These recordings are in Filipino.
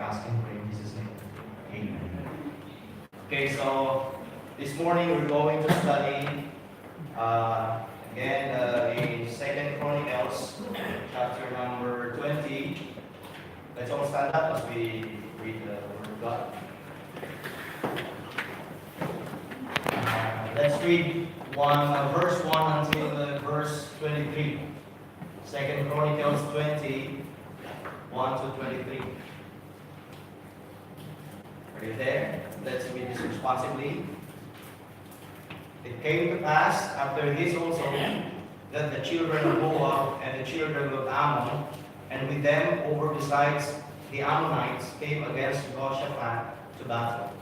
ask and pray in Jesus' name. Amen. Okay, so this morning we're going to study again in 2 Chronicles, chapter number 20. Let's all stand up as we read the Word of God. Let's read verse 1 until verse 23. 2 Chronicles 20, 1 to 23. Are you there? Let's read this responsibly. It came to pass after this also that the children of Moab and the children of Ammon, and with them over besides the Ammonites, came against Jehoshaphat to battle.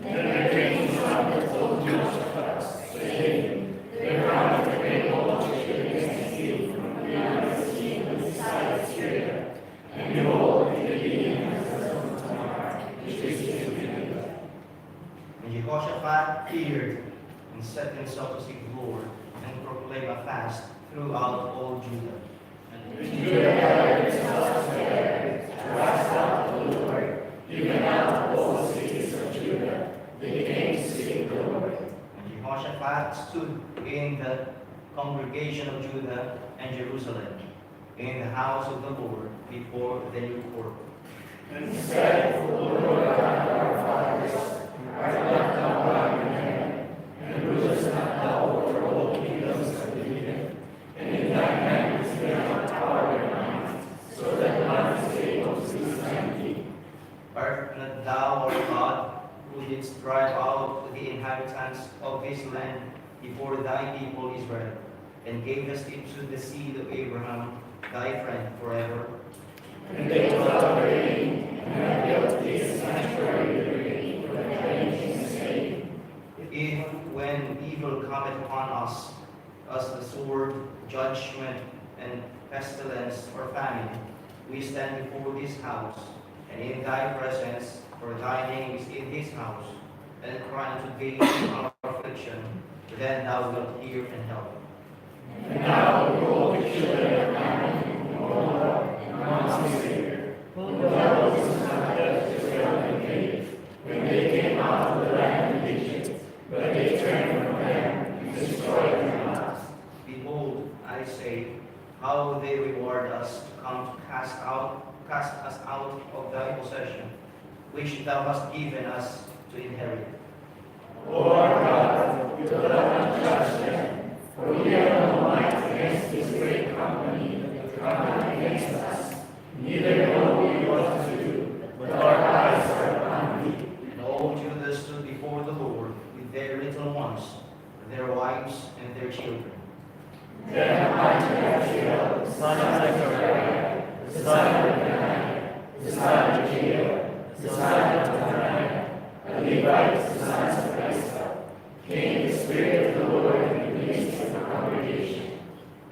Then the king told Jehoshaphat, saying, there cometh a great multitude against you from beyond the sea and beside Syria, and behold, the Gibeonites are from Tamar, which is in Judah. And Jehoshaphat feared and set himself to seek the Lord, and proclaim a fast throughout all Judah. And Judah gathered itself together to ask out the Lord, even out of all cities of Judah. They came to seek the Lord. And Jehoshaphat stood in the congregation of Judah and Jerusalem, in the house of the Lord, before the new court. And said, O Lord God of our fathers, art not thou God in heaven, and rulest not thou over all kingdoms of the heathen? And in thy hand is there power and might, so that none is able to withstand thee. Art not thou our God, who didst drive out the inhabitants of this land before thy people Israel, and gavest it to the seed of Abraham, thy friend, forever? And they dwell therein, and have built thee a sanctuary therein, for thy name's sake. If, when evil cometh upon us, as the sword, judgment, and pestilence or famine, we stand before this house, and in thy presence, for thy name is in this house, and cry unto thee in our affliction, then thou wilt hear and help. And now behold the children of Ammon, and Moab, and Mount Seir, who dwell in the Israel and David, when they came out of the land of Egypt, but they turned from them, and destroyed them not. Behold, I say, how they reward us to come to cast us out of thy possession, which thou hast given us to inherit. O our God, wilt thou not judge them? For we have no might against this great company that cometh against us. Neither know we what to do, but our eyes are upon thee. And all Judah stood before the Lord with their little ones, their wives, and their children. Then Ahijah, the son of Zechariah, the son of Benaiah, the son of Jeiel, the son of Benaiah, a Levite, the sons of Esau, came the Spirit of the Lord in the midst of the congregation.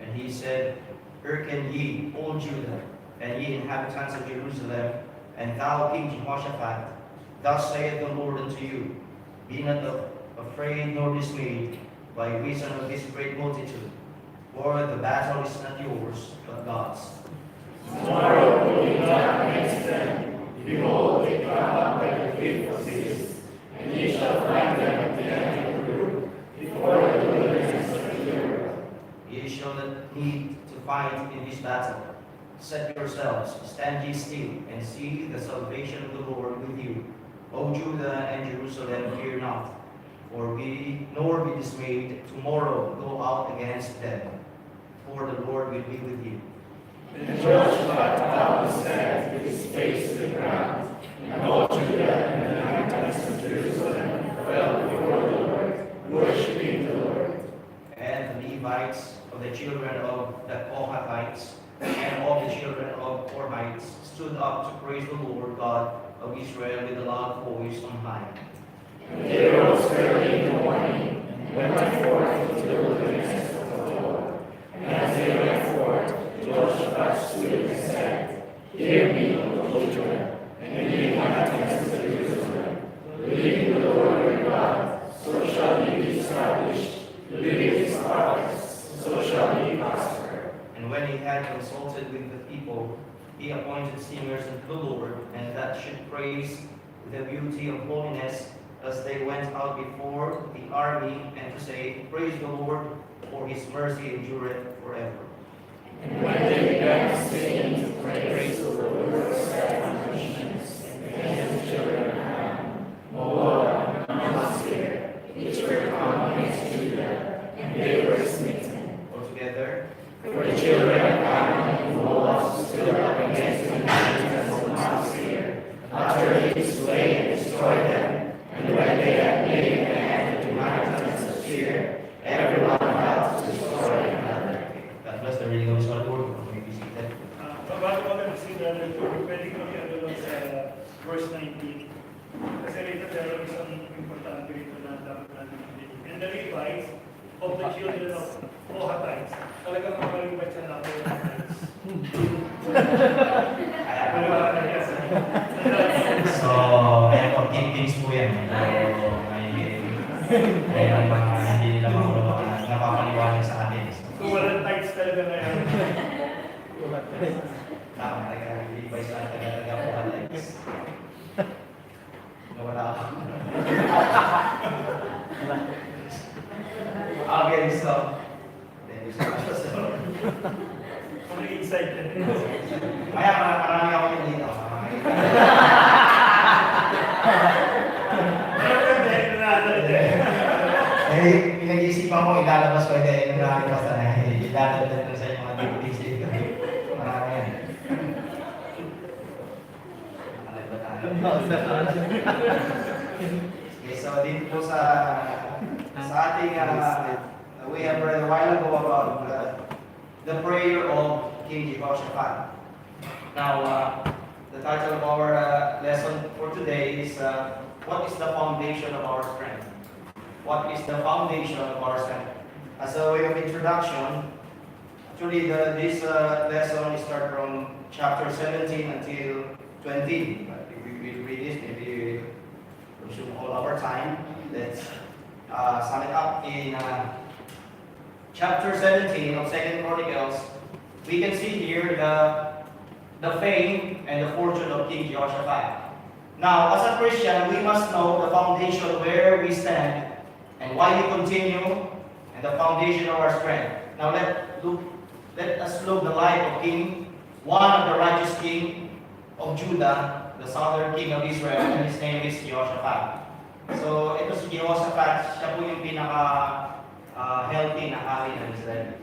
And he said, hearken ye, all Judah, and ye inhabitants of Jerusalem, and thou King Jehoshaphat, thus saith the Lord unto you, be not afraid nor dismayed by reason of this great multitude, for the battle is not yours, but God's. Tomorrow will be done against them. Behold, they come up by the faithful cities, and ye shall find them at the end of the road, before the wilderness of Europe. Ye shall not need to fight in this battle. Set yourselves, stand ye still, and see the salvation of the Lord with you. O Judah and Jerusalem, fear not, nor be dismayed. Tomorrow go out against them, for the Lord will be with you. And Jehoshaphat bowed his head with his face to the ground, and all Judah and the inhabitants of Jerusalem fell before the Lord, worshiping the Lord. And the Levites of the children of the Kohathites and all the children of Korhites stood up to praise the Lord God of Israel with a loud voice on high. And they rose early in the morning, and went forth into the wilderness of the Lord. And as they went forth, Jehoshaphat stood and said, hear me, O Judah, and ye inhabitants of Jerusalem. Believe in the Lord your God, so shall ye be established. Believe his prophets, so shall ye prosper. And when he had consulted with the people, he appointed singers unto the Lord, and that should praise the beauty of holiness as they went out before the army, and to say, Praise the Lord, for his mercy endureth forever. And when they began to sing to praise the Lord, said unto the nations, and the children of Ham, Moab, and Amalek, which were come against Judah, and they were smitten. Altogether, For the children of Ham and Moab stood up against the inhabitants of Amalek, utterly dismayed and destroyed them. And when they had made an end of the inhabitants of Seir, everyone vowed to destroy another. God bless the reading of his holy word. You may be seated. Bago ko mag-consider, pwede ko i-ano sa verse 19. Kasi rito meron isang importante rito na dapat natin i-read. And the Levites of the children of Kohathites. Talagang makalimutan siya na Kohathites. So, ayan po, teams po yan. So, may mga hindi nila napapaliwanag sa atin. So, walang tights talaga ngayon. Tama, nag-revise lang talaga po Alex. Nawala ako. Okay, so, thank you so much. Kung inside na rin. Kaya marami ako yung dito. Eh, pinag-iisipan ko, ilalabas ko yung nakakabas na ilalabas na sa yung mga duties dito. Marami yan. Alay ba tayo? Okay, so dito po sa ating, we have read a while ago about the prayer of King Jehoshaphat. Now, the title of our lesson for today is, what is the foundation of our strength? What is the foundation of our strength? As a way of introduction, actually this lesson starts from chapter 17 until 20. But if we will read this, maybe we consume all our time. Let's sum it up in chapter 17 of 2 Chronicles. We can see here the fame and the fortune of King Jehoshaphat. Now, as a Christian, we must know the foundation where we stand and why we continue, and the foundation of our strength. Now let us look the life of one of the righteous king of Judah, the southern king of Israel, and his name is Jehoshaphat. So ito si Jehoshaphat, siya po yung pinaka-healthy na hari ng Israel.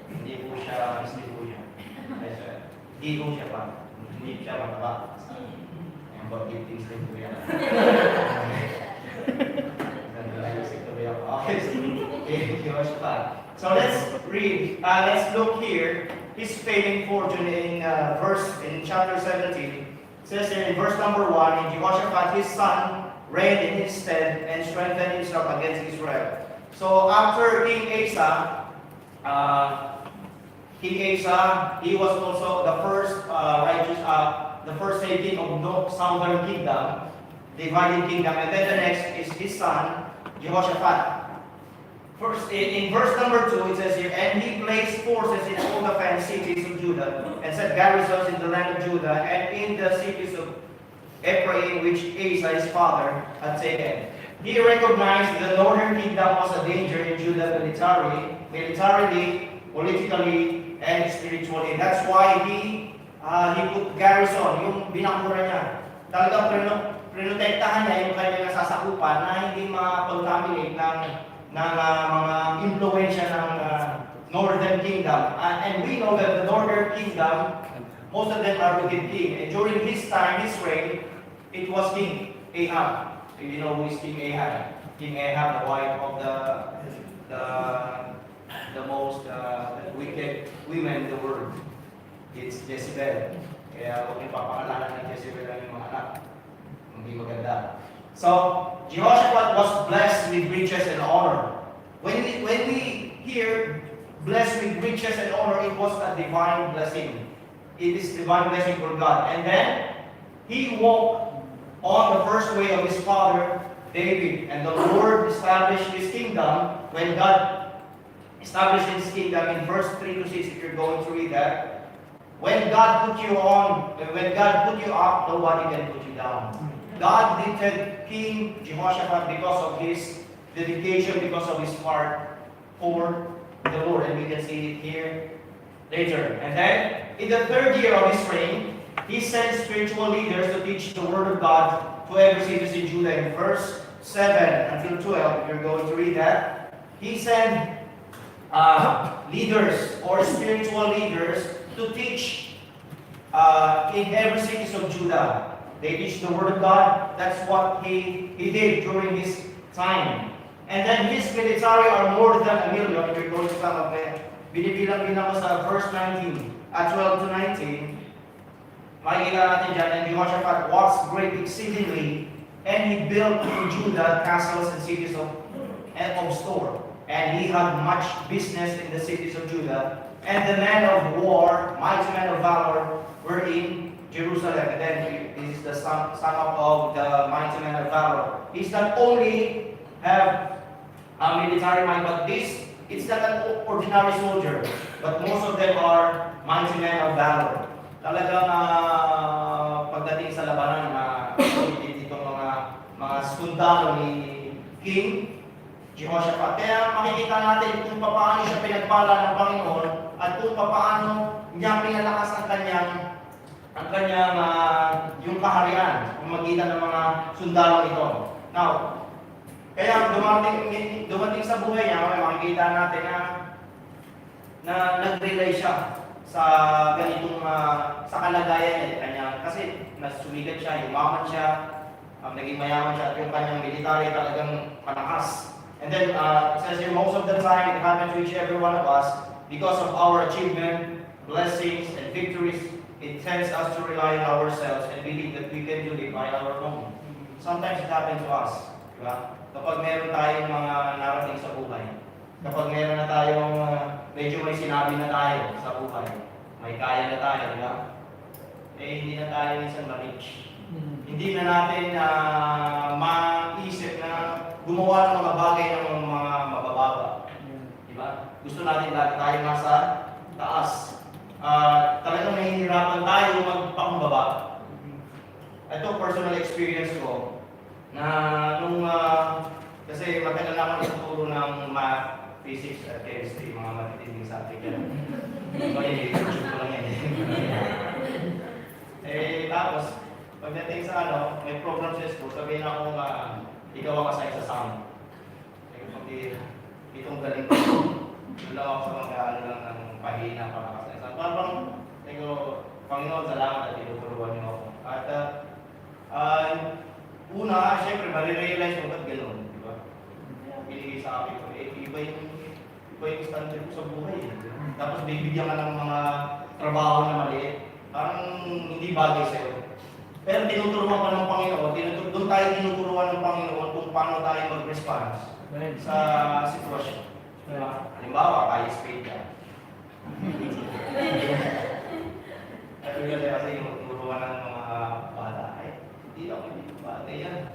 Hindi po siya. Hindi po siya pa. Hindi siya mataba. Ayan po, giftings rin po yan. So let's read. Let's look here. His fame and fortune in chapter 17. It says here in verse number 1, and Jehoshaphat his son reigned in his stead and strengthened himself against Israel. So after King Asa, he was also the first the first king of the southern kingdom, divided kingdom, and then the next is his son Jehoshaphat. First, in verse number 2, it says here, and he placed forces in all the fenced cities of Judah, and set garrisons in the land of Judah, and in the cities of Ephraim, which Asa his father had taken. He recognized the northern kingdom was a danger in Judah militarily, politically, and spiritually. That's why he put garrison, yung binakura niya. Talagang prinotektahan niya yung kanyang nasasakupan na hindi ma-contaminate ng mga impluensya ng northern kingdom. And we know that the northern kingdom, most of them are wicked king. And during his time, his reign, it was King Ahab. So you know who is King Ahab? King Ahab, the wife of the most wicked women in the world. It's Jezebel. Kaya huwag niyo papakalanan ng Jezebel ang mga anak. Hindi maganda. So, Jehoshaphat was blessed with riches and honor. When we hear blessed with riches and honor, it was a divine blessing. It is divine blessing for God. And then, he walked on the first way of his father, David. And the Lord established his kingdom when God established his kingdom in verse 3 to 6, if you're going to read that. When God put you on, when God put you up, nobody can put you down. God lifted King Jehoshaphat because of his dedication, because of his heart for the Lord. And we can see it here later. And then, in the third year of his reign, he sent spiritual leaders to teach the word of God to every citizen in Judah. In verse 7 until 12, if you're going to read that, he sent leaders or spiritual leaders to teach in every city of Judah. They teach the word of God. That's what he did during his time. And then his military are more than 1 million. If you're going to come up with, binibilang ko sa verse 19, at 12 to 19, makikita natin dyan, and Jehoshaphat was great exceedingly, and he built in Judah castles and cities of store. And he had much business in the cities of Judah. And the men of war, mighty men of valor, were in Jerusalem. And then this is the sum up of the mighty men of valor. He's not only have a military mind, but it's not an ordinary soldier, but most of them are mighty men of valor. Talagang pagdating sa labanan, itong mga sundalo ni King Jehoshaphat. Kaya makikita natin kung paano siya pinagpala ng Panginoon at kung paano niya pinalakas ang kanyang yung kaharian kung magitan ng mga sundalo ito. Now, kaya dumating sa buhay niya, makikita natin na nag-relay siya sa ganitong sa kalagayan niya. Kasi nasumigat siya, yumaman siya, naging mayaman siya at yung kanyang military talagang malakas. And then it says here, most of the time it happened to each every one of us because of our achievement, blessings, and victories. It tends us to rely on ourselves and believe that we can do it by our own. Sometimes it happens to us, di ba? Kapag meron tayong mga narating sa buhay, kapag meron na tayong medyo may sinabi na tayo sa buhay, may kaya na tayo, di ba? Eh hindi na tayo minsan ma-reach. Hindi na natin maisip na gumawa ng mga bagay ng mga mabababa. Diba? Gusto natin lagi tayo nasa taas. Talagang nahihirapan tayo magpakumbaba. Ito personal experience ko na nung kasi matagal naman ituturo ng math, physics at chemistry, mga matitinding sa atin yan. So yun, YouTube ko lang yan. Tapos, pagdating sa may program sa school, sabihin ako ikaw ang assign sa sound. Itong galing ko. Doon lang ako sa mga lang ng pahina para kasay sa parang, Panginoon, salamat at tinuturuan niyo ako. At una, syempre, marirealize mo ba't gano'n, di ba? Binigay sa akin ko, iba yung standard ko sa buhay. Tapos bibigyan ka ng mga trabaho na maliit. Parang hindi bagay sa'yo. Pero tinuturuan ka ng Panginoon, doon tayo tinuturuan ng Panginoon kung paano tayo mag-response sa sitwasyon. Diba? Halimbawa, kaya speed ka. Kasi yung turuan ng mga bata, hindi ako yung bata yan.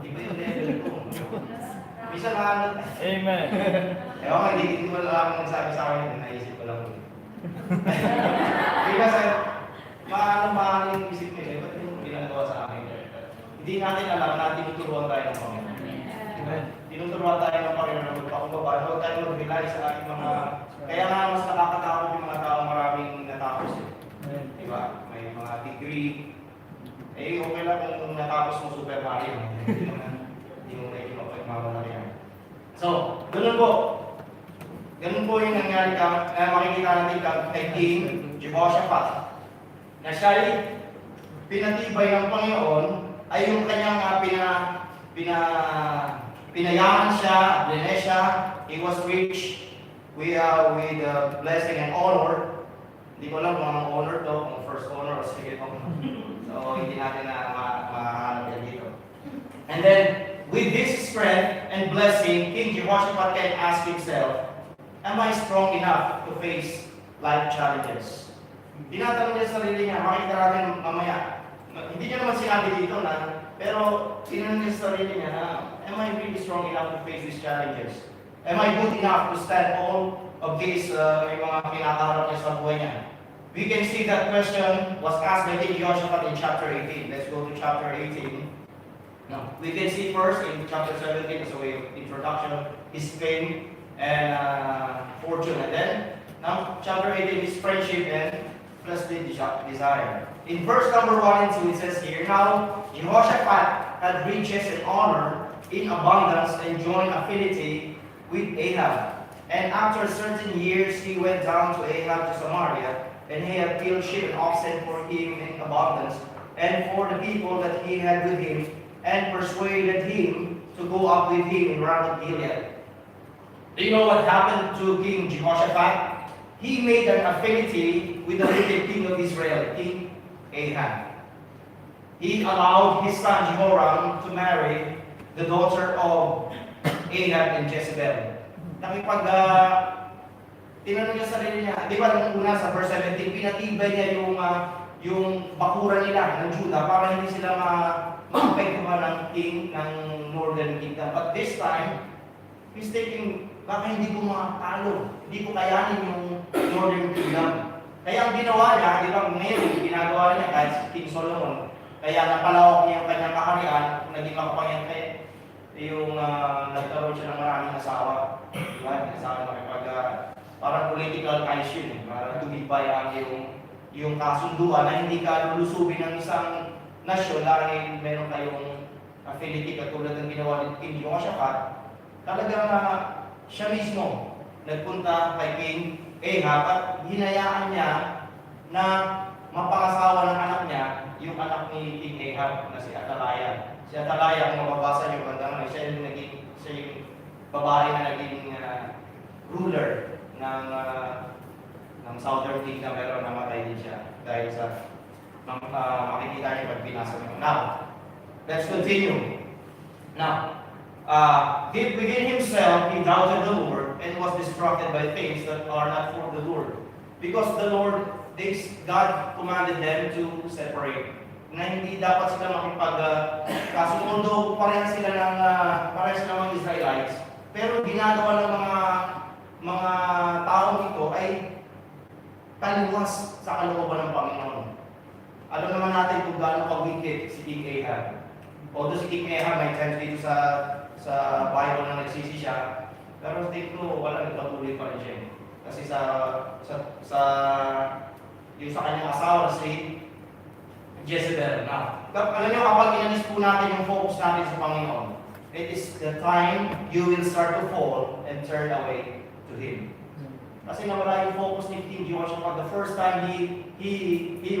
Iba yung level ko. Minsan mahanap. Amen. Ewan ka, hindi mo lang nagsabi sa akin, naisip ko lang. Kasi, maano yung isip mo ba't yung ginagawa sa akin? Hindi natin alam na tinuturuan tayo ng Panginoon. Tinuturuan tayo ng Panginoon na magpakumbaba. Huwag tayo mag-rely sa ating mga... Kaya nga mas nakakatakot yung mga tao maraming natapos. Diba? May mga degree. Okay lang kung natapos mo Super Mario. Hindi mo medyo mapagmamalaki yan. So, ganun po. Ganun po yung nangyari makikita natin kay King Jehoshaphat. Na siya'y pinatibay ng Panginoon ay yung kanyang pinayaman siya, blessed siya. He was rich with blessing and honor. Hindi ko alam kung anong honor to, kung first honor o second honor. So, hindi natin na mahanap yan dito. And then, with this strength and blessing, King Jehoshaphat can ask himself, am I strong enough to face life challenges? Tinatanong niya sa sarili niya, makikita natin mamaya. Hindi niya naman sinabi dito pero tinanong niya sa sarili niya na, am I really strong enough to face these challenges? Am I good enough to stand all of these mga kinakaharap niya sa buhay niya? We can see that question was asked by King Jehoshaphat in chapter 18. Let's go to chapter 18. Now, we can see first in chapter 17 as a way of introduction, his fame and fortune. And then, now, chapter 18 is friendship and fleshly desire. In verse number 1 and 2, it says here, Now, Jehoshaphat had riches and honor in abundance and joined affinity with Ahab. And after certain years, he went down to Ahab to Samaria, and he had killed sheep and oxen for him in abundance, and for the people that he had with him, and persuaded him to go up with him in Ramoth Gilead. Do you know what happened to King Jehoshaphat? He made an affinity with the wicked king of Israel, King Ahab. He allowed his son Jehoram to marry the daughter of Ahab and Jezebel. Tinanong niya sa sarili niya, di ba nung una sa verse 17, pinatibay niya yung bakuran nila ng Judah para hindi sila maapektuhan ng king ng Northern Kingdom. But this time, he's thinking, baka hindi ko makatalo, hindi ko kayanin yung Northern Kingdom. Kaya ang ginawa niya, di ba ngayon, ginagawa niya kahit si King Solomon, kaya napalawak niya yung kanyang kaharian, naging makapangyang yung nagkaroon siya ng maraming asawa. Diba? Asawa makipag parang political issue yun. Parang tumibay ang yung kasunduan na hindi ka lulusubin ng isang nasyon dahil meron kayong affinity katulad ng ginawa ni King Jehoshaphat. Talagang siya mismo nagpunta kay King Ahab at hinayaan niya na mapangasawa ng anak niya, yung anak ni King Ahab na si Atalaya. Si Atalaya, kung mababasa niyo bandang siya yung babae na naging ruler ng Southern Kingdom, pero namatay din siya dahil sa makikita niyo pag binasa niyo. Now, let's continue. Now, within himself, he doubted the Lord and was distracted by things that are not for the Lord. Because the Lord, God commanded them to separate. Na hindi dapat sila makipag-kasundo, parehas sila mga Israelites. Pero ginagawa ng mga taong ito ay taliwas sa kalooban ng Panginoon. Alam naman natin kung gaano ka-wicked si King Ahab. Although si King Ahab may times dito sa Bible na nagsisi siya, pero tingin ko wala nagpatuloy pa rin siya. Kasi yung sa kanyang asawa si Jezebel. Now, alam niyo kapag inalis po natin yung focus natin sa Panginoon, it is the time you will start to fall and turn away to Him. Kasi nawala yung focus ni King Jehoshaphat. The first time he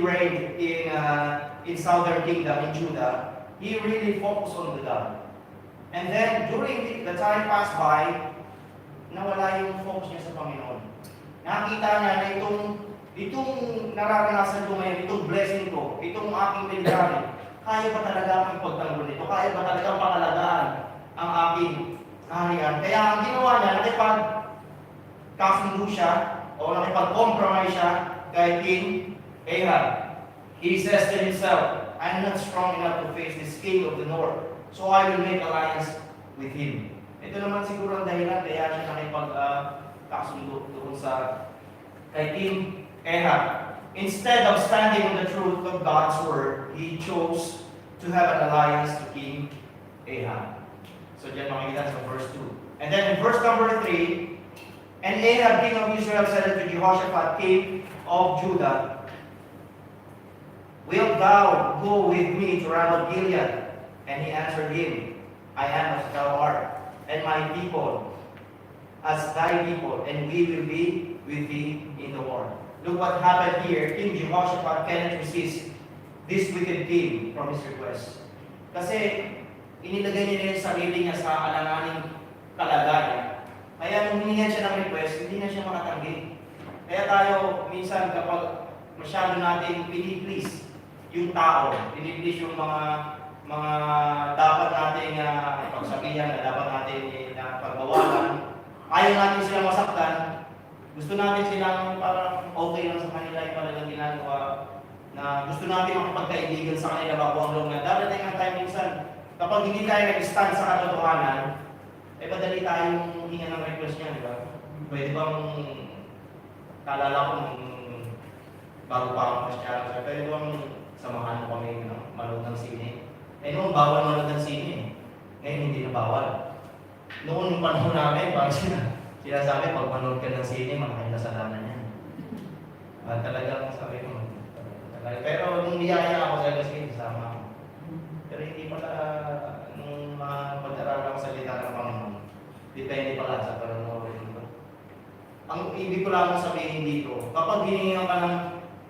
reigned in Southern Kingdom, in Judah, he really focused on the God. And then, during the time passed by, nawala yung focus niya sa Panginoon. Nakita niya na itong nararanasan ko ngayon, itong blessing ko, itong aking military, kaya ba talaga akong pagtanggol nito? Kaya ba talaga pangalagaan ang aking kaharian? Kaya ang ginawa niya, nakipag-kasundo siya o nakipag-compromise siya kay King Ahab. He says to himself, I'm not strong enough to face this king of the north, so I will make alliance with him. Ito naman siguro ang dahilan kaya siya nakipag-kasundo doon sa kay King Ahab. Instead of standing on the truth of God's word, he chose to have an alliance to King Ahab. So diyan makikita sa verse 2. And then in verse number 3, and Ahab, king of Israel, said to Jehoshaphat, king of Judah, Wilt thou go with me to Ramoth Gilead? And he answered him, I am as thou art, and my people as thy people, and we will be with thee in the war. Look what happened here. King Jehoshaphat cannot resist this wicked king from his request. Kasi inilagay niya yung sarili niya sa alanganing kalagayan. Kaya nung hiningan siya ng request, hindi na siya makatanggi. Kaya tayo, minsan kapag masyado natin piniplease yung tao, piniplease yung mga dapat natin pagsabihan, na dapat natin pagbawalan, ayaw natin silang masaktan, gusto natin silang parang okay lang sa kanila yung talagang ginagawa, na gusto natin makapagkaibigan sa kanila bago ang loob na. Darating ang time minsan, kapag hindi tayo nag-stand sa katotohanan, madali tayong hinga ng request niya, di ba? Pwede bang kalala ko bago pa ako Kristiyano, sir, pwede bang samahan mo kami manood ng sine? Eh noon, bawal manood ng sine eh. Ngayon, hindi na bawal. Noon yung panahon namin, parang sinasabi, pag manood ka ng sine, malaking kasalanan yan. Talagang sabi ko, pero nung niyaya ako sa kasi kasama ako. Pero hindi pala, nung pag-aral ako sa salita ng Panginoon, depende pala sa panonoorin ko. Ang ibig ko lang sabihin dito, kapag hiningan ka ng,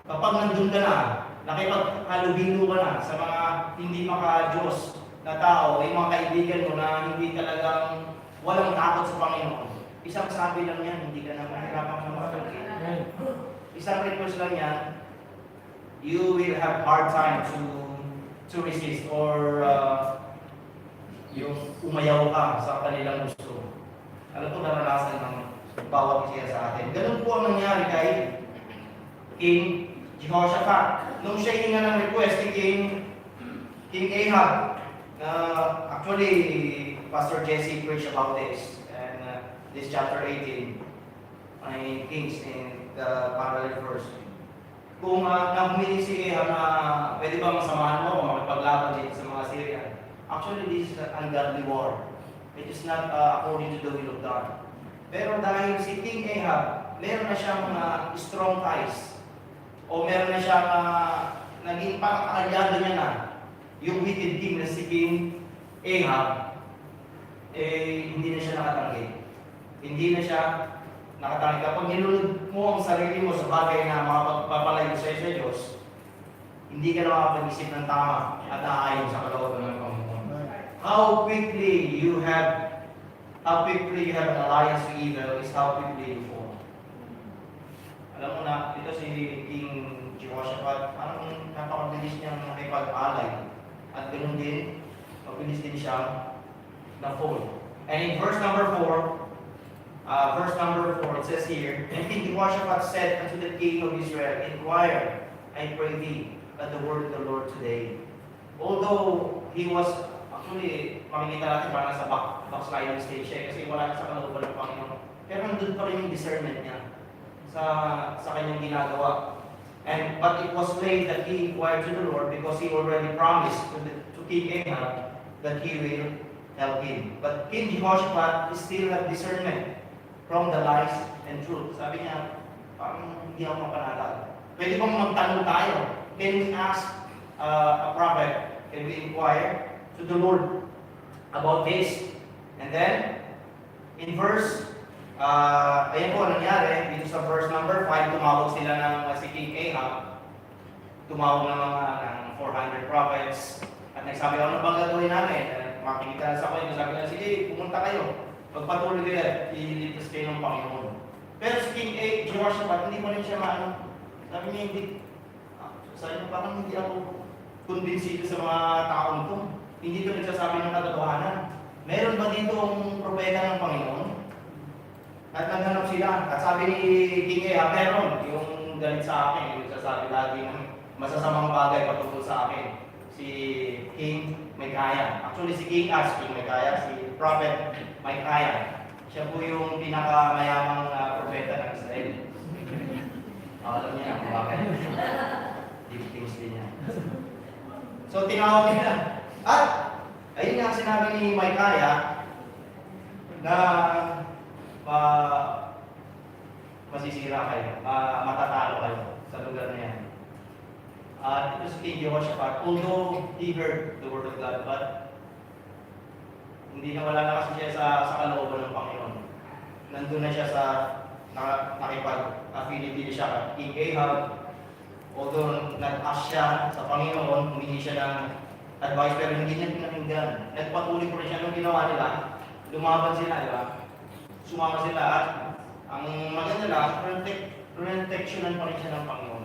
kapag nandun ka na, nakipaghalubilo ka na sa mga hindi maka-Diyos na tao, ay mga kaibigan mo na hindi talagang walang takot sa Panginoon. Isang sabi lang yan, hindi ka na mahirapan na makakit. Isang request lang yan, you will have hard time to resist or yung umayaw ka sa kanilang gusto. Ano po naranasan ng bawat isa sa atin. Ganun po ang nangyari kay King Jehoshaphat. Nung siya hinga ng request kay King Ahab, actually, Pastor Jesse preached about this and this chapter 18 ay Kings in the parallel verse. Kung humili si Ahab na pwede ba masamahan mo o makipaglaban dito sa mga Syrian, actually this is an ungodly war. It is not according to the will of God. Pero dahil si King Ahab, meron na siyang strong ties o meron na siyang naging pang-aliado niya na yung wicked king na si King Ahab, hindi na siya nakatanggi. Hindi na siya nakatanggi. Kapag nilunod mo ang sarili mo sa bagay na makapagpapalayo sa Diyos, hindi ka na makapag-isip ng tama at aayon sa kalooban ng Panginoon. How quickly you have an alliance with evil is how quickly you fall. Alam mo na, dito si King Jehoshaphat, parang napakabilis niyang nakipag-alay. At ganoon din, mabilis din siya na-fall. And in verse number 4, it says here, and King Jehoshaphat said unto the king of Israel, inquire, I pray thee, at the word of the Lord today. Although he was, actually, makikita natin parang sa backsliding stage siya kasi wala sa kalooban ng Panginoon. Pero nandun pa rin yung discernment niya sa kanyang ginagawa. But it was late that he inquired to the Lord because he already promised to King Ahab that he will help him. But King Jehoshaphat still had discernment from the lies and truth. Sabi niya, parang hindi ako mapanatag. Pwede bang magtanong tayo? Can we ask a prophet? Can we inquire to the Lord about this? And then, in verse, ayan po nangyari, dito sa verse number 5, tumawag sila ng si King Ahab, tumawag ng mga 400 prophets, at nagsabi, ano bang gagawin namin? Makikita sa kwento, sabi nila, sige, pumunta kayo, magpatuloy kayo, ililigtas kayo ng Panginoon. Pero si King Jehoshaphat, hindi pa rin siya maano, sabi niya, hindi, sabi niya, parang hindi ako kumbinsido sa mga taong ito. Hindi ko nagsasabi ng katotohanan. Meron ba dito ang propeta ng Panginoon? At naghanap sila. At sabi ni King Ahab, meron yung galit sa akin, yung nagsasabi lagi ng masasamang bagay patungkol sa akin. Si King Micaiah. Actually, si King Micaiah, si Prophet Micaiah. Siya po yung pinakamayamang propeta ng Israel. Alam niya kung bakit. Deep things din niya. So, tinawag nila. At, ayun nga sinabi ni Micaiah na masisira kayo, matatalo kayo sa lugar na yan. At ito si King Jehoshaphat, although he heard the word of God, but hindi na wala na kasi siya sa kalooban ng Panginoon. Nandun na siya sa nakipag-affiliate siya kay King Ahab. Although nag-ask siya sa Panginoon, humingi siya ng advice, pero hindi niya pinakinggan. Nagpatuloy po rin siya nung ginawa nila. Lumaban sila, di ba? Sumama sila at ang maganda lang, protectionan pa rin siya ng Panginoon.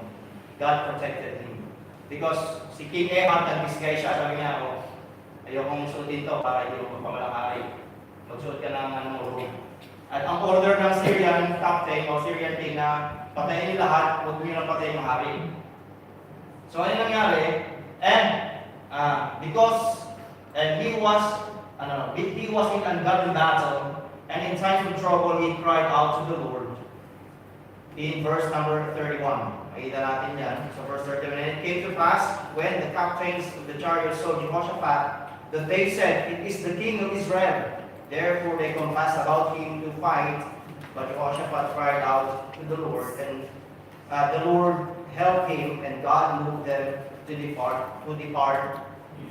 God protected him. Because si King Ahab, nag-disguise siya, sabi niya, ayokong suotin to para hindi mo magpamalakari. Magsuot ka ng robe. At ang order ng Syrian captain o Syrian king na patayin niyo lahat, huwag niyo lang patayin ang hari. So ano nangyari? And because he was in ungodly battle, and in times of trouble he cried out to the Lord. In verse number 31, Makita natin yan. So verse 31, and it came to pass, when the captains of the chariots saw Jehoshaphat, that they said, it is the king of Israel. Therefore they compassed about him to fight. But Jehoshaphat cried out to the Lord, and the Lord helped him, and God moved them to depart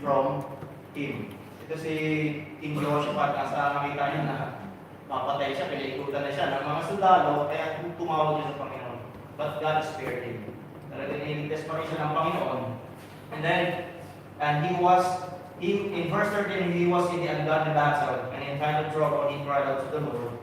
from him. Ito si King Jehoshaphat, nasa nakita niya na mapatay siya, pinaikutan na siya ng mga sundalo, kaya tumawag siya sa Panginoon. But God spared him. Talagang niligtas pa rin siya ng Panginoon. And then, in verse 13, he was in the ungodly battle, and in time of trouble, he cried out to the Lord.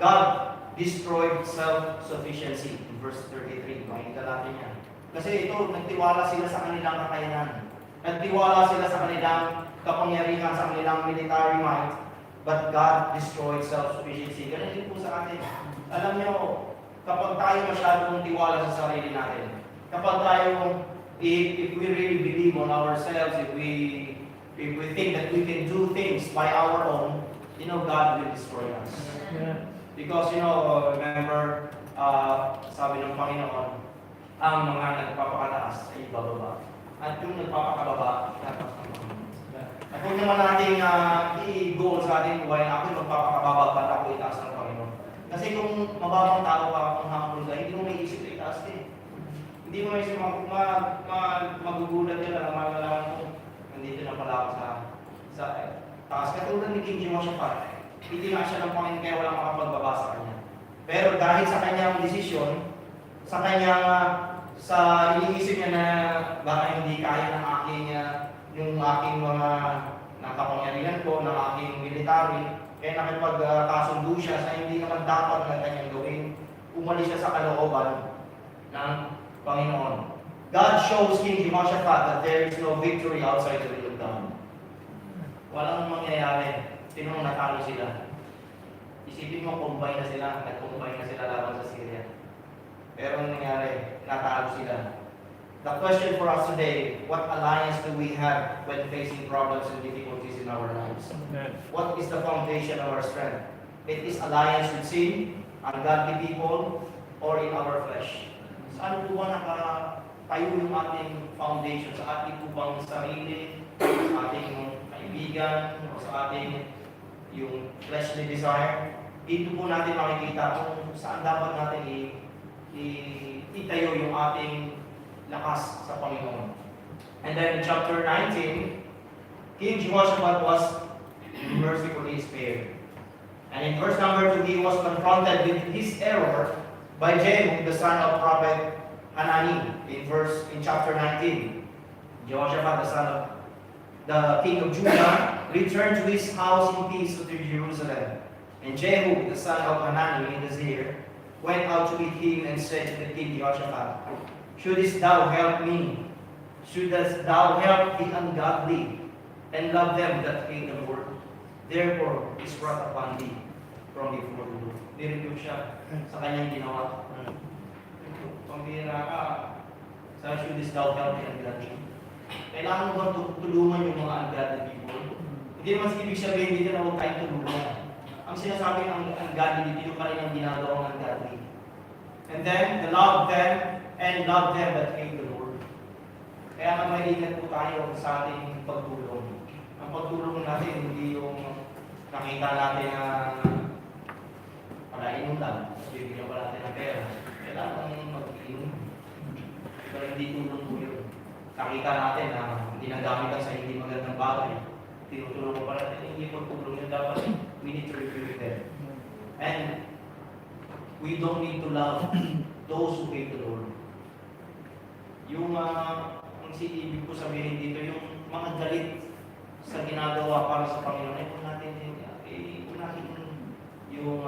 God destroyed self-sufficiency. In verse 33, makikita natin yan. Kasi ito, nagtiwala sila sa kanilang kakayanan. Nagtiwala sila sa kanilang kapangyarihan, sa kanilang military might. But God destroyed self-sufficiency. Ganun din po sa atin. Alam niyo, kapag tayo masyadong tiwala sa sarili natin, kapag tayo, if we really believe on ourselves, if we think that we can do things by our own, God will destroy us. Yeah. Because, remember, sabi ng Panginoon, ang mga nagpapakataas ay bababa. At yung nagpapakababa, dapat ang Panginoon. At huwag naman nating i-goal sa ating buhay na ako magpapakababa at ako itaas ng Panginoon. Kasi kung mababang tao ka, kung humble ka, hindi mo may isip na itaas din. Hindi mo may isip, magugulat ka lang, malalaman mo, nandito na pala ako sa taas. Katulad ni King Jehoshaphat, hindi nga siya ng Panginoon kaya walang makapagbaba sa kanya. Pero dahil sa kanyang desisyon, sa kanyang, sa iniisip niya na baka hindi kaya ng yung aking mga nakapangyarihan ko, ng aking military, kaya nakipagkasundo siya sa hindi naman dapat na kanyang gawin. Umalis siya sa kalooban ng Panginoon. God shows King Jehoshaphat that there is no victory outside the will of God. Walang mangyayari. Tinong natalo sila. Isipin mo, combine na sila. Nag-combine na sila laban sa Syria. Pero ang nangyari, natalo sila. The question for us today, what alliance do we have when facing problems and difficulties in our lives? What is the foundation of our strength? It is alliance with sin, ungodly people, or in our flesh. Saan po ba nakatayo yung ating foundation? Sa ating po bang sarili, sa ating kaibigan, o sa ating yung fleshly desire? Dito po natin makikita kung saan dapat natin itayo yung ating lakas sa Panginoon. And then in chapter 19, King Jehoshaphat was mercifully spared. And in verse number 2, he was confronted with his error by Jehu, the son of prophet Hanani. In chapter 19, Jehoshaphat, the son of the king of Judah, returned to his house in peace to Jerusalem. And Jehu, the son of Hanani, the seer, went out to meet him and said to the king Jehoshaphat, shouldest thou help me? Shouldest thou help the ungodly and love them that hate the Lord? Therefore is brought upon thee from before the Lord. Nirebuke siya sa kanyang ginawa. Pambira ka, sa shouldest thou help the ungodly? Kailangan mo ba tulungan yung mga ungodly people? Hindi naman ibig sabihin dito na huwag tayong tulungan. Ang sinasabi ng ungodly, dito pa rin ang ginagawang ungodly. And then, love them and love them that hate the Lord. Kaya nga maingat po tayo sa ating pagtulong. Ang pagtulong natin, hindi yung nakita natin na palainom lang, bibigyan pa natin ng pera. Kailangan mag-inom. Pero hindi tulong po yun. Nakita natin na ginagamit lang sa hindi magandang bagay. Tinutulong mo pa natin, hindi pagtulong yun dapat. We need to rebuke them. And we don't need to love those who hate the Lord. Yung ang ibig ko sabihin dito, yung mga galit sa ginagawa para sa Panginoon, ay kung natin yung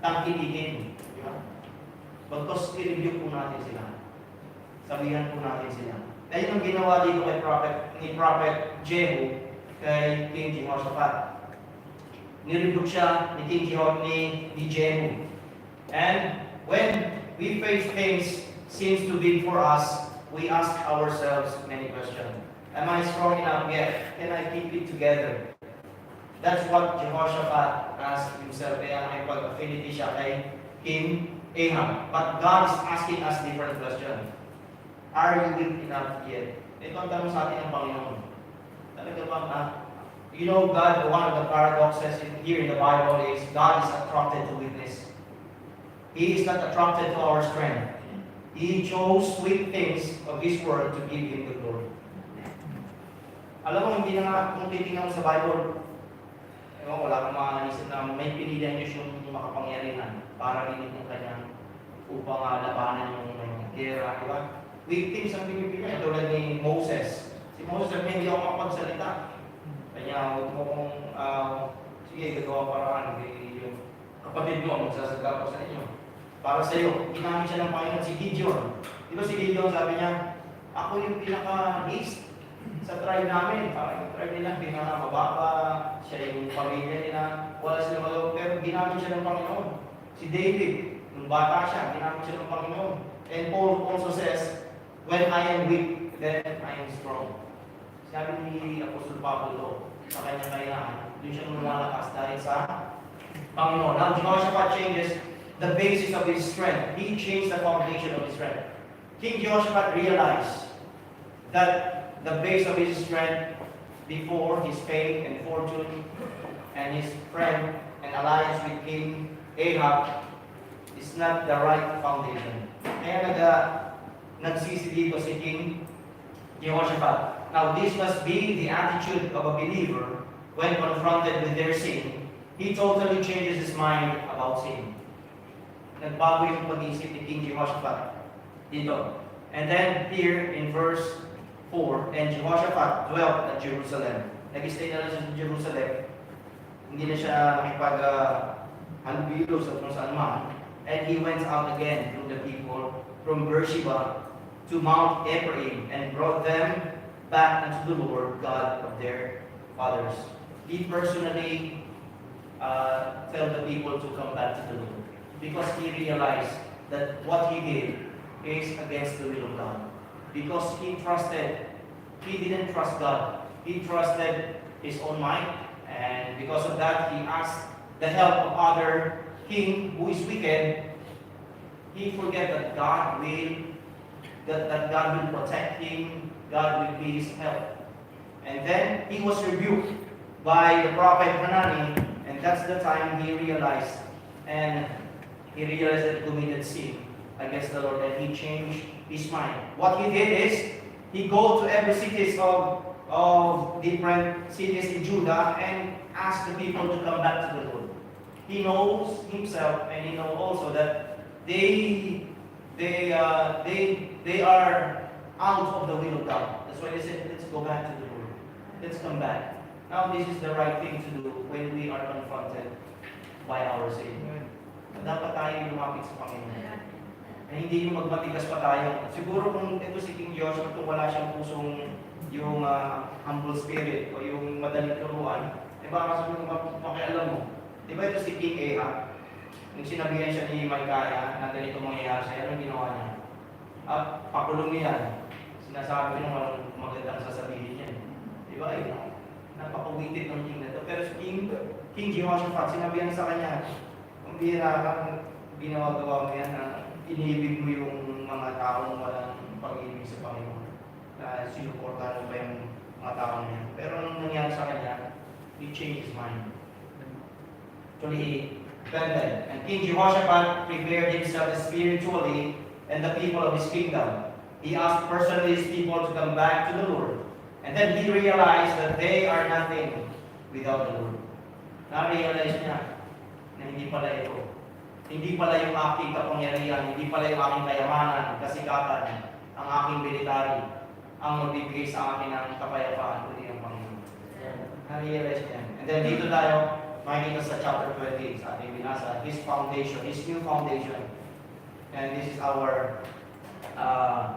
tangkilikin. Di ba? Bagkos i-review po natin sila. Sabihan po natin sila. Dahil ang ginawa dito ni Prophet Jehu kay King Jehoshaphat. Nireview siya ni King Jehu. And when we face things seems to be for us, we ask ourselves many questions. Am I strong enough yet? Can I keep it together? That's what Jehoshaphat asked himself. Kaya nakipag-affinity siya kay King Ahab. But God is asking us different questions. Are you weak enough yet? Ito ang tanong sa atin ng Panginoon. Talaga bang, you know, God, one of the paradoxes here in the Bible is God is attracted to weakness. He is not attracted to our strength. He chose weak things of His Word to give Him the glory. Alam mo, hindi na nga, kung titingnan mo sa Bible, wala kang makaisip na may pinilihan Diyos yung makapangyarihan para rin yung kanyang upang labanan yung gera, di ba? Weak things ang pinipilihan, tulad ni Moses. Si Moses, hindi ako makapagsalita. Kanya, huwag mo kong, sige, gagawa paraan, yung kapatid mo, magsasagawa ko sa inyo. Para sa iyo, ginamit siya ng Panginoon si Gideon. Di ba si Gideon, sabi niya, ako yung pinaka-least sa tribe namin. Parang yung tribe nila, pinaka-mababa, siya yung pamilya nila, wala sila magawa, pero ginamit siya ng Panginoon. Si David, nung bata siya, ginamit siya ng Panginoon. And Paul also says, when I am weak, then I am strong. Sabi ni Apostol Pablo sa kanyang kailangan, doon siya lumalakas dahil sa Panginoon. Now, Jehoshaphat changes the basis of his strength. He changed the foundation of his strength. King Jehoshaphat realized that the base of his strength before his fame and fortune and his friend and alliance with King Ahab is not the right foundation. Kaya nagsisi dito si King Jehoshaphat. Now, this must be the attitude of a believer when confronted with their sin. He totally changes his mind about sin. Nagbago yung pag-iisip ni King Jehoshaphat dito. And then here in verse 4, and Jehoshaphat dwelt at Jerusalem. Nag-stay na lang siya sa Jerusalem. Hindi na siya nakipag-halubilo sa kung saan man. And he went out again through the people from Beersheba to Mount Ephraim and brought them back unto the Lord God of their fathers. He personally tell the people to come back to the Lord because he realized that what he did is against the will of God. Because he didn't trust God. He trusted his own might, and because of that, he asked the help of other king who is wicked. He forget that God will protect him. God will be his help. And then he was rebuked by the prophet Hanani, and that's the time he realized that he committed sin against the Lord, and he changed his mind. What he did is, he go to every cities of different cities in Judah and ask the people to come back to the Lord. He knows himself, and he knows also that they are out of the will of God. That's why they said, let's go back to the Lord. Let's come back. Now, this is the right thing to do when we are confronted by our sin. Dapat tayo lumapit sa Panginoon. Na hindi yung magmatigas pa tayo. Siguro kung ito si King Joshua, kung wala siyang pusong yung humble spirit o yung madaling turuan, baka sabi mo, pakialam mo. Di ba ito si King Ahab? Nung sinabihan siya ni Micaiah na ganito mangyayari siya, anong ginawa niya? Pakulong niya. Sinasabi nung walang magandang sasabihin niya. Di ba? Napakawitit ng king na ito. Pero si King Jehoshaphat, sinabihan sa kanya, kung bihira ka, ginawa-gawa mo yan na inibig mo yung mga taong walang pag-ibig sa Panginoon. Na sinuportahan mo pa yung mga taong niya. Pero anong nangyari sa kanya, he changed his mind. Actually, he repented. And King Jehoshaphat prepared himself spiritually and the people of his kingdom. He asked personally his people to come back to the Lord. And then he realized that they are nothing without the Lord. Na-realize niya na hindi pala ito. Hindi pala yung aking kapangyarihan, hindi pala yung aking kayamanan, kasikatan, ang aking military, ang magbibigay sa akin ng kapayapaan, kundi ang Panginoon. Na-realize niya. And then dito tayo, makikita sa chapter 20, sa ating binasa, his foundation, his new foundation. And this is our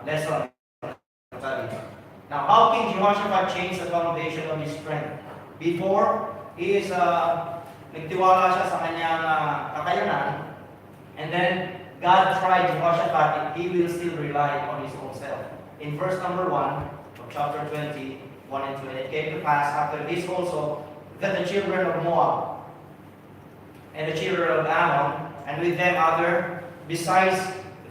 lesson. Now, how King Jehoshaphat changed the foundation of his strength? Before, he is nagtiwala siya sa kanyang kakayanan, and then God tried Jehoshaphat, and he will still rely on his own self. In verse number 1 of chapter 20, 1 and 2, and it came to pass after this also that the children of Moab and the children of Ammon, and with them other, besides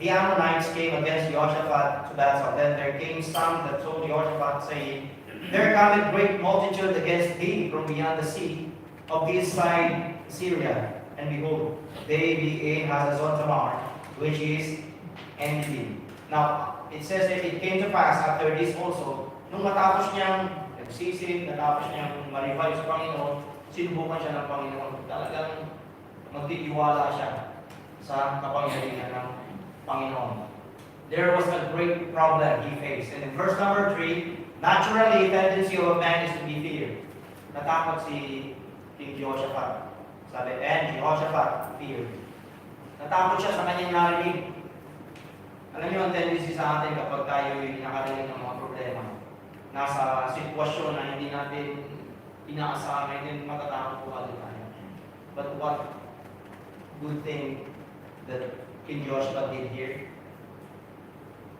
the Ammonites came against Jehoshaphat to battle. Then there came some that told Jehoshaphat, saying, There cometh great multitude against thee from beyond the sea, of this side Syria. And behold, they be Hazazon Tamar, which is enmity. Now, it says that it came to pass after this also, nung matapos niyang nagsisig, natapos niyang ma-revive sa Panginoon, sinubukan siya ng Panginoon. Talagang magtitiwala siya sa kapangyarihan ng Panginoon. There was a great problem he faced. And in verse number 3, naturally, the tendency of a man is to be feared. Natakot si King Jehoshaphat. Sabi, and Jehoshaphat feared. Natakot siya sa kanyang narinig. Alam niyo ang tendency sa atin kapag tayo nakarinig ng mga problema. Nasa sitwasyon na hindi natin inaasahan, hindi matatakot po agad tayo. But what good thing that King Joshua did here?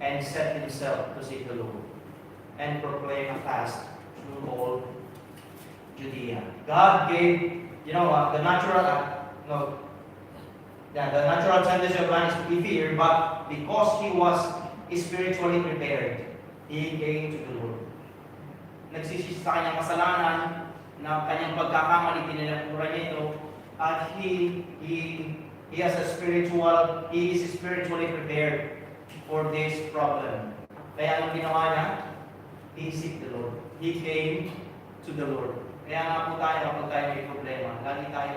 And set himself to seek the Lord and proclaim a fast through all Judea. God gave, the natural, the natural tendency of man is to be feared, but because he was spiritually prepared, he came to the Lord. Nagsisisi sa kanyang kasalanan, na kanyang pagkakamali, tininapuran niya ito, at he is spiritually prepared for this problem. Kaya anong ginawa niya? He seek the Lord. He came to the Lord. Kaya nga po tayo, kapag tayo may problema, lagi tayo,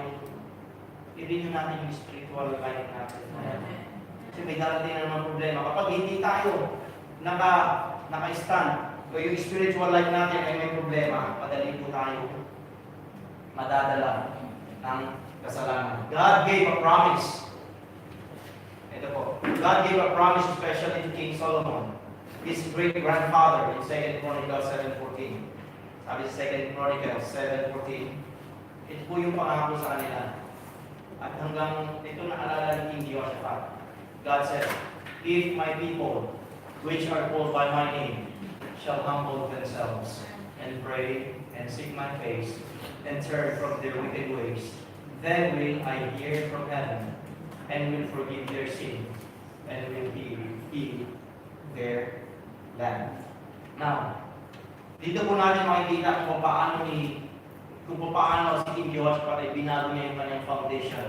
i-renew natin yung spiritual life natin. Kasi may darating na naman problema. Kapag hindi tayo naka-stand, o yung spiritual life natin ay may problema, madali po tayo madadala ng kasalanan. God gave a promise. Ito po. God gave a promise especially to King Solomon, his great-grandfather in 2 Chronicles 7:14. Sabi sa 2 Chronicles 7:14, ito po yung pangako sa kanila. At hanggang ito naalala ni King Jehoshaphat. God said, If my people, which are called by my name, shall humble themselves and pray and seek my face and turn from their wicked ways, then will I hear from heaven and will forgive their sin and will heal their land. Now, dito po natin makikita kung paano si King Jehoshaphat ay binago niya yung kanyang foundation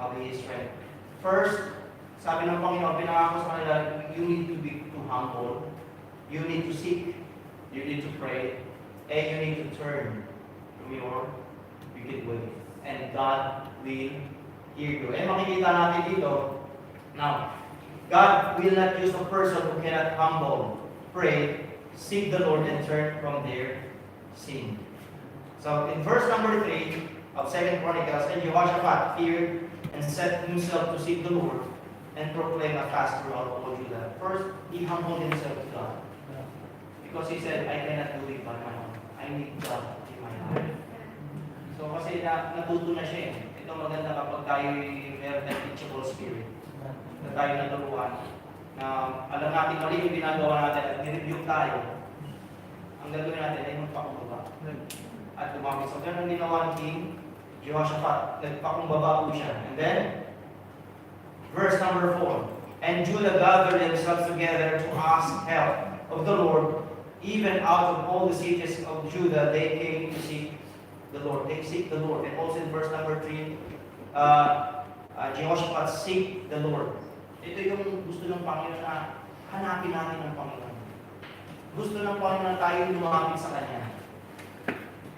of his strength. First, sabi ng Panginoon, pinangako sa kanila, you need to be humble, you need to seek, you need to pray, and you need to turn from your wicked way. And God will hear you. And makikita natin dito, now, God will not use a person who cannot humble, pray, seek the Lord, and turn from their sin. So, in verse number 3 of 2 Chronicles, and Jehoshaphat feared and set himself to seek the Lord and proclaim a fast throughout all Judah. First, he humbled himself to God. Because he said, I cannot do it by my own. I need God in my life. So, kasi natuto na siya eh. Ito maganda kapag tayo meron ng teachable spirit. Na tayo naturuan. Na alam natin mali yung ginagawa natin at nireview tayo. Ang gagawin natin ay magpakumbaba. At lumamit. So, ganun ginawa ni King Jehoshaphat. Nagpakumbaba po siya. And then, verse number 4. And Judah gathered themselves together to ask help of the Lord. Even out of all the cities of Judah, they came to seek the Lord. They seek the Lord. And also in verse number 3, Jehoshaphat seek the Lord. Ito yung gusto ng Panginoon na hanapin natin ng Panginoon. Gusto ng Panginoon na tayo lumapit sa Kanya.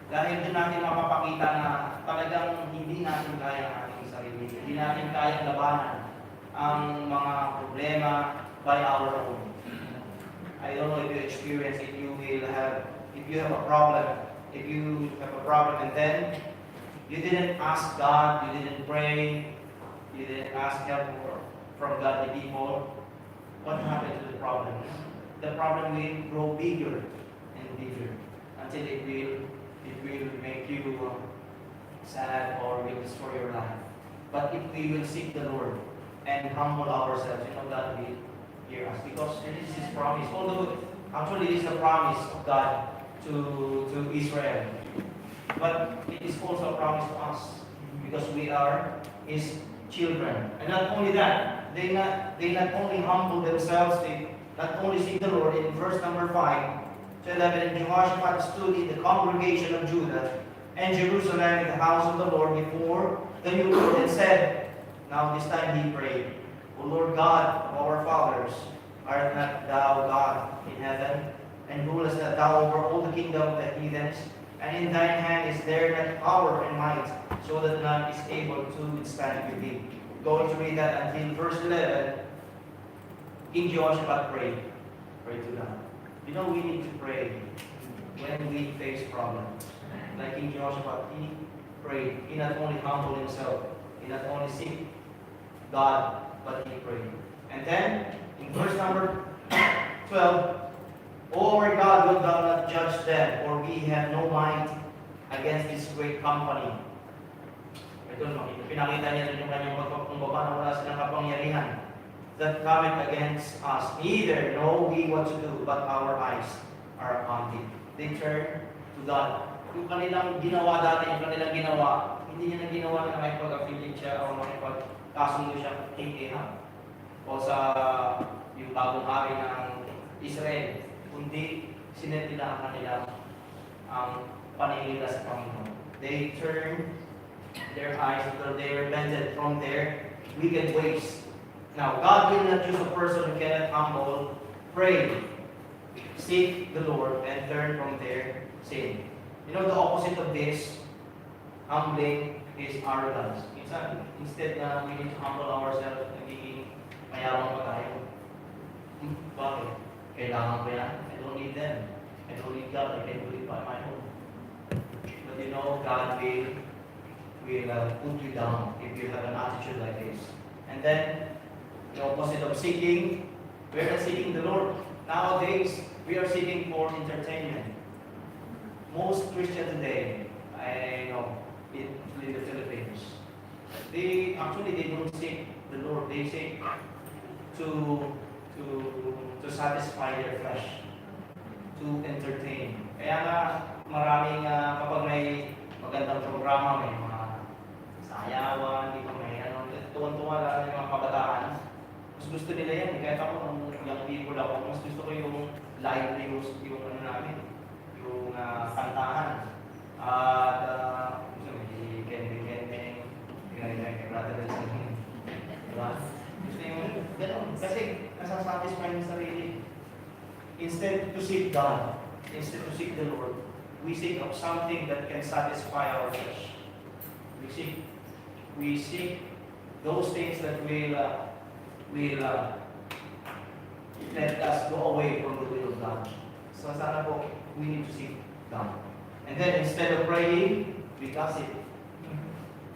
Dahil doon natin mapapakita na talagang hindi natin kaya ang ating sarili. Hindi natin kaya labanan ang mga problema by our own. I don't know if you experience it, if you have a problem and then you didn't ask God, you didn't pray, you didn't ask help from godly people, what happened to the problem? The problem will grow bigger and bigger until it will make you sad or will destroy your life. But if we will seek the Lord and humble ourselves, God will hear us. Because this is His promise. Although, actually, it is the promise of God to Israel. But it is also a promise to us. Because we are His children. And not only that, they not only humble themselves, they not only seek the Lord. In verse number 5 to 11, and Jehoshaphat stood in the congregation of Judah and Jerusalem in the house of the Lord before the new Lord and said, now this time he prayed, O Lord God of our fathers, art not thou God in heaven, and rulest not thou over all the kingdom of the heathens? And in thine hand is there not power and might, so that none is able to withstand with thee. Going to read that until verse 11. King Jehoshaphat prayed. Pray to God. You know, we need to pray when we face problems. Like King Jehoshaphat, he prayed. He not only humbled himself, he not only seek God, but he prayed. And then, in verse number 12, O our God, wilt thou not judge them, for we have no might against this great company. Ito, pinakita niya rin yung kanyang pagpapakumbaba na wala silang kapangyarihan that cometh against us. Neither know we what to do, but our eyes are upon thee. They turn to God. Yung kanilang ginawa dati, yung kanilang ginawa, hindi niya na ginawa na makipag-affiliate siya o makipag-kasundo siya kay Ahab o sa yung bagong hari ng Israel, kundi sinet nila ang kanilang paningin sa Panginoon. They turn their eyes, they repented from their wicked ways. Now, God will not use a person who cannot humble, pray, seek the Lord, and turn from their sin. You know, the opposite of this, humbling, is arrogance. Instead na we need to humble ourselves, nagiging mayabang pa tayo. Bakit? Kailangan ko yan. I don't need them. I don't need God. I can do it by my own. But you know, God will put you down if you have an attitude like this. And then, the opposite of seeking, we are seeking the Lord. Nowadays, we are seeking for entertainment. Most Christians today, I know, in the Philippines, they don't seek the Lord. They seek to satisfy their flesh, to entertain. Kaya nga, maraming kapag may magandang programa, may mga sayawan, di ba may tuwan-tuwa lang yung mga kabataan. Mas gusto nila yan. Kahit ako, nung young people ako, mas gusto ko yung live news, yung ano namin, yung kantahan. At gusto mo, Kending, brother and sister. Diba? Gusto yung gano'n. Kasi nasasatisfy yung sarili. Instead to seek God, instead to seek the Lord, we seek of something that can satisfy our flesh. We seek those things that will let us go away from the will of God. So sana po, we need to seek God. And then instead of praying, we gossip.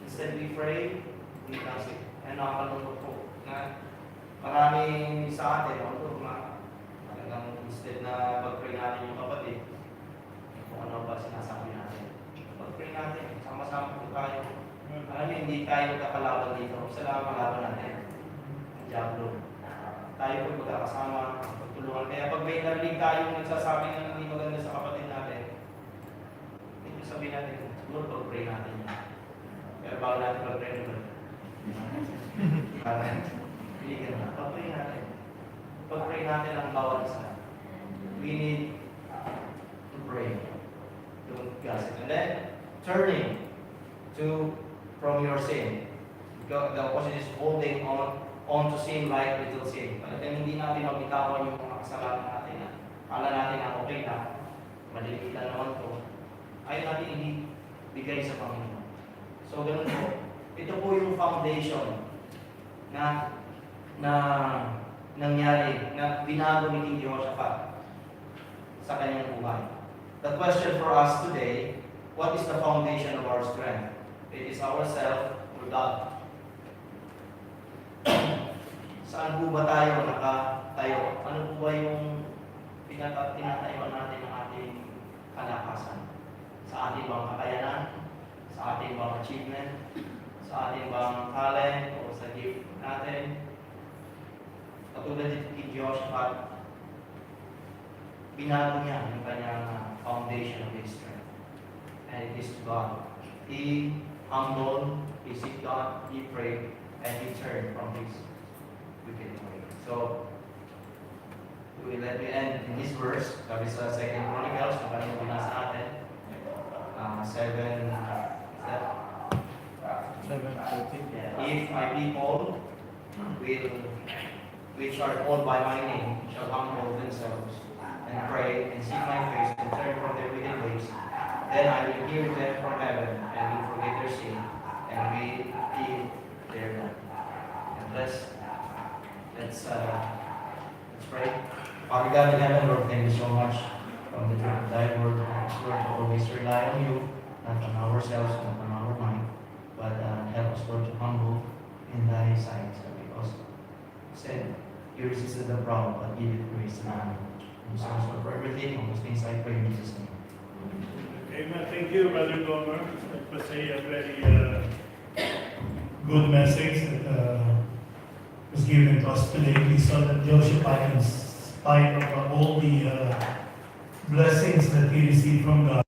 Instead we pray, we gossip. And nakakalungkot po na maraming sa atin, talagang instead na pag-pray natin yung kapatid, kung ano ba sinasabi natin. Pag-pray natin, sama-sama po tayo. Alam niyo, hindi tayo magkakalaban dito. Sa malaban natin. Ang Diablo. Tayo po magkakasama, pagtulungan. Kaya pag may narinig tayong nagsasabi ng hindi maganda sa kapatid natin, hindi sabihin natin, siguro pag-pray natin yan. Pero bago natin pag-pray naman. Hindi ka na. Pag-pray natin. Pag-pray natin ang bawat isa. We need to pray. Don't gossip. And then, turning from your sin. The opposite is holding on to sin like little sin. Talagang hindi natin mabitawan yung mga kasalanan natin. Kala natin na okay na, maliliit lang naman to. Ayaw natin hindi bigay sa Panginoon. So, ganun po. Ito po yung foundation na nangyari, na binago ni King Jehoshaphat sa kanyang buhay. The question for us today, what is the foundation of our strength? It is ourselves or God. Saan po ba tayo nakatayo? Ano po ba yung tinatayuan natin ng ating kalakasan? Sa ating bang kakayanan? Sa ating bang achievement? Sa ating bang talent? O sa gift natin? Katulad ni King Jehoshaphat, binago niya yung kanyang foundation of his strength. And it is God. He humbled, he seek God, he prayed, and he turned from his wicked way. So, let me end in this verse. Sabi sa 2 Chronicles, na kanina binasa natin. 7, is that? 7:14. If my people which are called by my name, shall humble themselves and pray and seek my face and turn from their wicked ways, then I will hear them from heaven and will forgive their sin and will heal their land. And let's pray. Father God in heaven, Lord, thank you so much from the truth of thy word. Lord, to always rely on you, not on ourselves, not on our mind, but help us, Lord, to humble in thy sight, because you said you resisted the proud, but give it grace to man. And so, for everything, all those things I pray in Jesus' name. Amen. Thank you, Brother Gomer. It was a very good message that was given to us today. We saw that Joshua, in spite of all the blessings that he received from God,